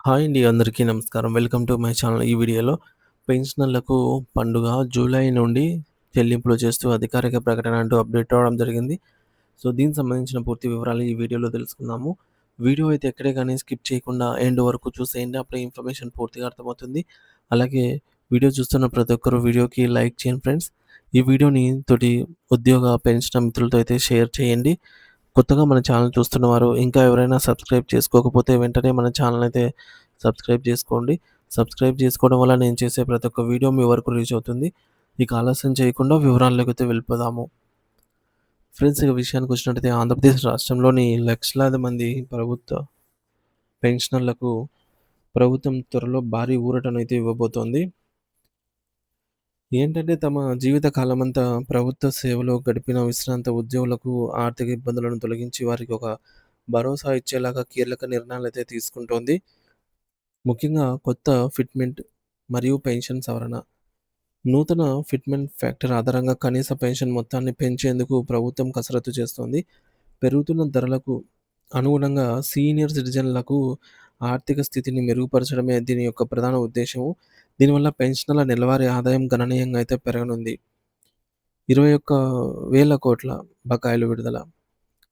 Hi అండి. అందరికీ నమస్కారం. Welcome to my channel. ఈ వీడియోలో పెన్షనర్లకు పండుగ జూలై నుండి చెల్లింపులు చేస్తూ అధికారిక ప్రకటన అంటూ అప్డేట్ అవ్వడం జరిగింది. సో, దీనికి సంబంధించిన పూర్తి వివరాలు ఈ వీడియోలో తెలుసుకుందాము. వీడియో అయితే ఎక్కడే గాని స్కిప్ చేయకుండా ఎండ్ వరకు చూసేయండి. అప్పుడే ఇన్ఫర్మేషన్ పూర్తిగా అర్థమవుతుంది. అలాగే వీడియో చూస్తున్న ప్రతి ఒక్కరు వీడియోకి లైక్ చేయండి ఫ్రెండ్స్. ఈ వీడియోని తోటి ఉద్యోగ, పెన్షనర్ మిత్రులతో అయితే షేర్ చేయండి. కొత్తగా మన ఛానల్ చూస్తున్నవారు ఇంకా ఎవరైనా సబ్స్క్రైబ్ చేసుకోకపోతే వెంటనే మన ఛానల్ అయితే సబ్స్క్రైబ్ చేసుకోండి. సబ్స్క్రైబ్ చేసుకోవడం వల్ల నేను చేసే ప్రతి ఒక్క వీడియో మీ వరకు రీచ్ అవుతుంది. ఇక ఆలస్యం చేయకుండా వివరాల్లోకైతే వెళ్ళిపోదాము. ఫ్రెండ్స్, ఇక విషయానికొచ్చినట్టయితే ఆంధ్రప్రదేశ్ రాష్ట్రంలోని లక్షలాది మంది ప్రభుత్వ పెన్షనర్లకు ప్రభుత్వం త్వరలో భారీ ఊరటనైతే ఇవ్వబోతోంది. ఏంటంటే తమ జీవిత కాలమంతా ప్రభుత్వ సేవలో గడిపిన విశ్రాంత ఉద్యోగులకు ఆర్థిక ఇబ్బందులను తొలగించి వారికి ఒక భరోసా ఇచ్చేలాగా కీలక నిర్ణయాలైతే తీసుకుంటోంది. ముఖ్యంగా కొత్త ఫిట్‌మెంట్ మరియు పెన్షన్ సవరణ. నూతన ఫిట్‌మెంట్ ఫ్యాక్టర్ ఆధారంగా కనీస పెన్షన్ మొత్తాన్ని పెంచేందుకు ప్రభుత్వం కసరత్తు చేస్తోంది. పెరుగుతున్న ధరలకు అనుగుణంగా సీనియర్ సిటిజన్లకు ఆర్థిక స్థితిని మెరుగుపరచడమే దీని యొక్క ప్రధాన ఉద్దేశ్యము. దీనివల్ల పెన్షనర్ల నెలవారీ ఆదాయం గణనీయంగా అయితే పెరగనుంది. 21,000 కోట్ల బకాయిలు విడుదల.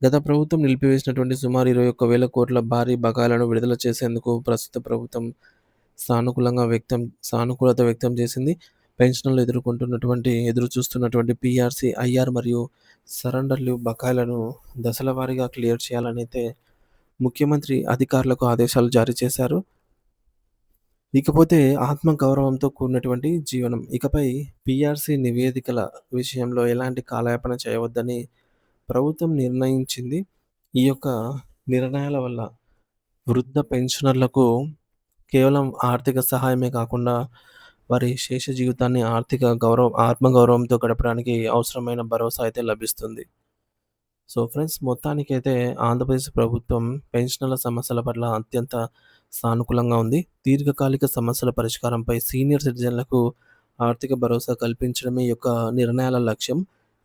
గత ప్రభుత్వం నిలిపివేసినటువంటి సుమారు 21,000 కోట్ల భారీ బకాయిలను విడుదల చేసేందుకు ప్రస్తుత ప్రభుత్వం సానుకూలత వ్యక్తం చేసింది. పెన్షనర్లు ఎదురు చూస్తున్నటువంటి పీఆర్సీ, ఐఆర్ మరియు సరెండర్ లీవ్ బకాయిలను దశల వారీగా క్లియర్ చేయాలనైతే ముఖ్యమంత్రి అధికారులకు ఆదేశాలు జారీ చేశారు. ఇకపోతే ఆత్మ గౌరవంతో కూడినటువంటి జీవనం. ఇకపై పీఆర్సీ నివేదికల విషయంలో ఎలాంటి కాలయాపన చేయవద్దని ప్రభుత్వం నిర్ణయించింది. ఈ యొక్క నిర్ణయాల వల్ల వృద్ధ పెన్షనర్లకు కేవలం ఆర్థిక సహాయమే కాకుండా వారి శేష జీవితాన్ని ఆత్మగౌరవంతో గడపడానికి అవసరమైన భరోసా అయితే లభిస్తుంది. సో ఫ్రెండ్స్, మొత్తానికైతే ఆంధ్రప్రదేశ్ ప్రభుత్వం పెన్షనర్ల సమస్యల పట్ల అత్యంత సానుకూలంగా ఉంది. దీర్ఘకాలిక సమస్యల పరిష్కారంపై సీనియర్ సిటిజన్లకు ఆర్థిక భరోసా కల్పించడమే ఈ యొక్క నిర్ణయాల లక్ష్యం.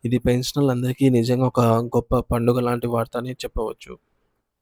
ఇది పెన్షనర్లందరికీ నిజంగా ఒక గొప్ప పండుగ లాంటి వార్త అని చెప్పవచ్చు.